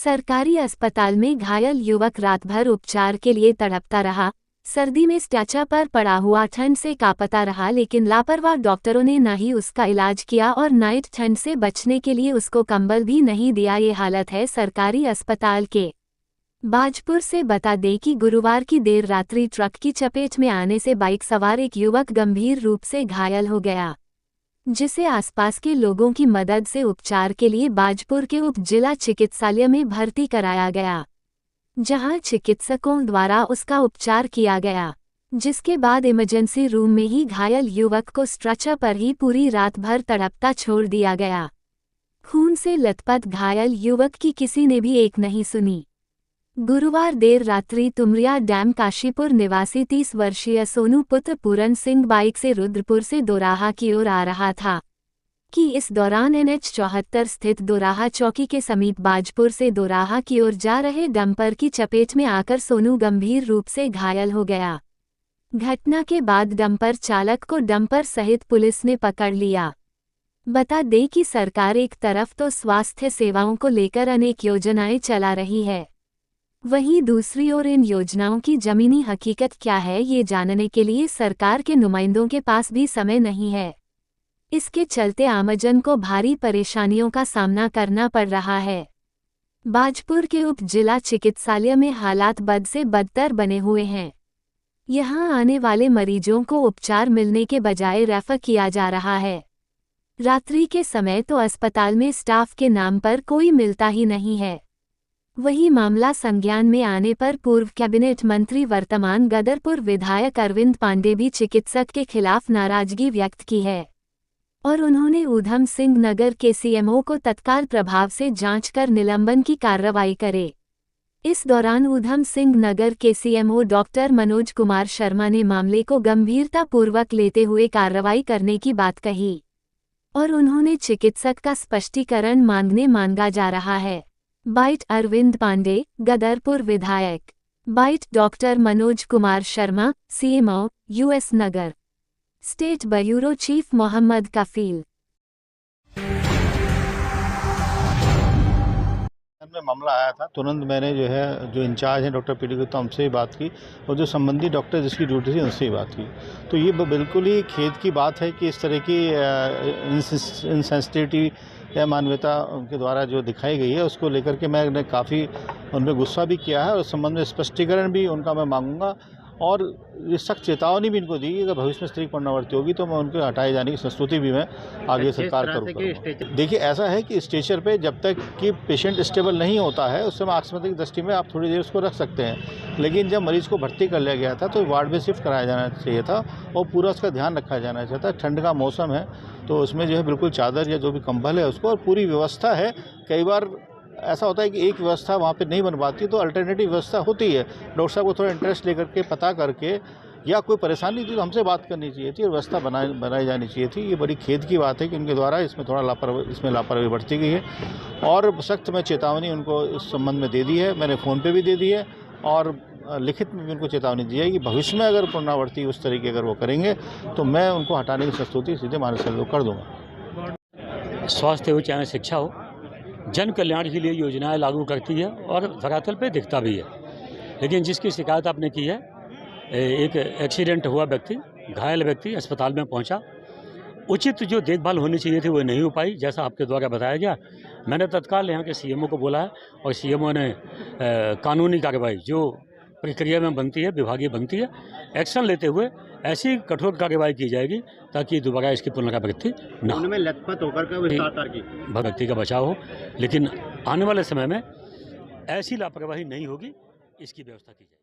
सरकारी अस्पताल में घायल युवक रात भर उपचार के लिए तड़पता रहा। सर्दी में स्ट्रेचर पर पड़ा हुआ ठंड से कांपता रहा, लेकिन लापरवाह डॉक्टरों ने न ही उसका इलाज किया और नाइट ठंड से बचने के लिए उसको कंबल भी नहीं दिया। ये हालत है सरकारी अस्पताल के। बाजपुर से बता दें कि गुरुवार की देर रात्रि ट्रक की चपेट में आने से बाइक सवार एक युवक गंभीर रूप से घायल हो गया, जिसे आसपास के लोगों की मदद से उपचार के लिए बाजपुर के उप जिला चिकित्सालय में भर्ती कराया गया, जहां चिकित्सकों द्वारा उसका उपचार किया गया, जिसके बाद इमरजेंसी रूम में ही घायल युवक को स्ट्रेचर पर ही पूरी रात भर तड़पता छोड़ दिया गया। खून से लथपथ घायल युवक की किसी ने भी एक नहीं सुनी। गुरुवार देर रात्रि तुमरिया डैम काशीपुर निवासी 30 वर्षीय सोनू पुत्र पूरन सिंह बाइक से रुद्रपुर से दोराहा की ओर आ रहा था कि इस दौरान NH 74 स्थित दोराहा चौकी के समीप बाजपुर से दोराहा की ओर जा रहे डंपर की चपेट में आकर सोनू गंभीर रूप से घायल हो गया। घटना के बाद डंपर चालक को डंपर सहित पुलिस ने पकड़ लिया। बता दें कि सरकार एक तरफ तो स्वास्थ्य सेवाओं को लेकर अनेक योजनाएं चला रही है, वहीं दूसरी ओर इन योजनाओं की जमीनी हकीकत क्या है ये जानने के लिए सरकार के नुमाइंदों के पास भी समय नहीं है। इसके चलते आमजन को भारी परेशानियों का सामना करना पड़ रहा है। बाजपुर के उप जिला चिकित्सालय में हालात बद से बदतर बने हुए हैं। यहां आने वाले मरीजों को उपचार मिलने के बजाय रेफर किया जा रहा है। रात्रि के समय तो अस्पताल में स्टाफ के नाम पर कोई मिलता ही नहीं है। वही मामला संज्ञान में आने पर पूर्व कैबिनेट मंत्री वर्तमान गदरपुर विधायक अरविंद पांडे भी चिकित्सक के खिलाफ नाराजगी व्यक्त की है और उन्होंने ऊधम सिंह नगर के CMO को तत्काल प्रभाव से जांच कर निलंबन की कार्रवाई करे। इस दौरान ऊधम सिंह नगर के CMO डॉक्टर मनोज कुमार शर्मा ने मामले को गंभीरतापूर्वक लेते हुए कार्रवाई करने की बात कही और उन्होंने चिकित्सक का स्पष्टीकरण मांगा जा रहा है। बाइट अरविंद पांडे, गदरपुर विधायक। Byte doctor Manoj Kumar Sharma, CMO, US Nagar. State bureau chief Mohammad Kafeel. में मामला आया था, तुरंत मैंने जो इंचार्ज हैं डॉक्टर पीडी गुप्ता उनसे ही बात की और जो संबंधी डॉक्टर जिसकी ड्यूटी थी उनसे ही बात की। तो ये बिल्कुल ही खेद की बात है कि इस तरह की इनसेंसिटिविटी या मानवता उनके द्वारा जो दिखाई गई है उसको लेकर के मैंने काफ़ी उनमें गुस्सा भी किया है और उस संबंध में स्पष्टीकरण भी उनका मैं मांगूंगा और ये सख्त चेतावनी भी इनको दी कि अगर भविष्य में स्त्री पुनरावृत्ति होगी तो मैं उनके हटाए जाने की संस्तुति भी मैं आगे सरकार करूँगा। देखिए ऐसा है कि स्टेचर पे जब तक कि पेशेंट स्टेबल नहीं होता है उस समय आकस्मिक दृष्टि में आप थोड़ी देर उसको रख सकते हैं, लेकिन जब मरीज़ को भर्ती कर लिया गया था तो वार्ड में शिफ्ट कराया जाना चाहिए था और पूरा उसका ध्यान रखा जाना चाहिए था। ठंड का मौसम है तो उसमें बिल्कुल चादर या जो भी कंबल है उसको और पूरी व्यवस्था है। कई बार ऐसा होता है कि एक व्यवस्था वहाँ पे नहीं बन पाती तो अल्टरनेटिव व्यवस्था होती है। डॉक्टर साहब को थोड़ा इंटरेस्ट लेकर के पता करके या कोई परेशानी थी तो हमसे बात करनी चाहिए थी और व्यवस्था बनाई जानी चाहिए थी। ये बड़ी खेद की बात है कि उनके द्वारा इसमें थोड़ा लापरवाही बरती गई है और सख्त में चेतावनी उनको इस संबंध में दे दी है। मैंने फ़ोन पे भी दे दी है और लिखित में भी उनको चेतावनी दी है कि भविष्य में अगर पुनरावृत्ति उस तरीके अगर वो करेंगे तो मैं उनको हटाने की संस्तुति सीधे मानव कर दूँगा। स्वास्थ्य हो चाहे शिक्षा हो, जन कल्याण के लिए योजनाएं लागू करती है और धरातल पे दिखता भी है। लेकिन जिसकी शिकायत आपने की है, एक एक्सीडेंट हुआ व्यक्ति, घायल व्यक्ति अस्पताल में पहुंचा, उचित जो देखभाल होनी चाहिए थी वो नहीं हो पाई जैसा आपके द्वारा बताया गया। मैंने तत्काल यहाँ के CMO को बोला है और CMO ने कानूनी कार्रवाई जो प्रक्रिया में बनती है, विभागीय बनती है, एक्शन लेते हुए ऐसी कठोर कार्रवाई की जाएगी ताकि दोबारा इसकी पुनरावृत्ति न हो। उनमें लथपथ होकर के व्यक्ति का बचाव हो, लेकिन आने वाले समय में ऐसी लापरवाही नहीं होगी, इसकी व्यवस्था की जाए।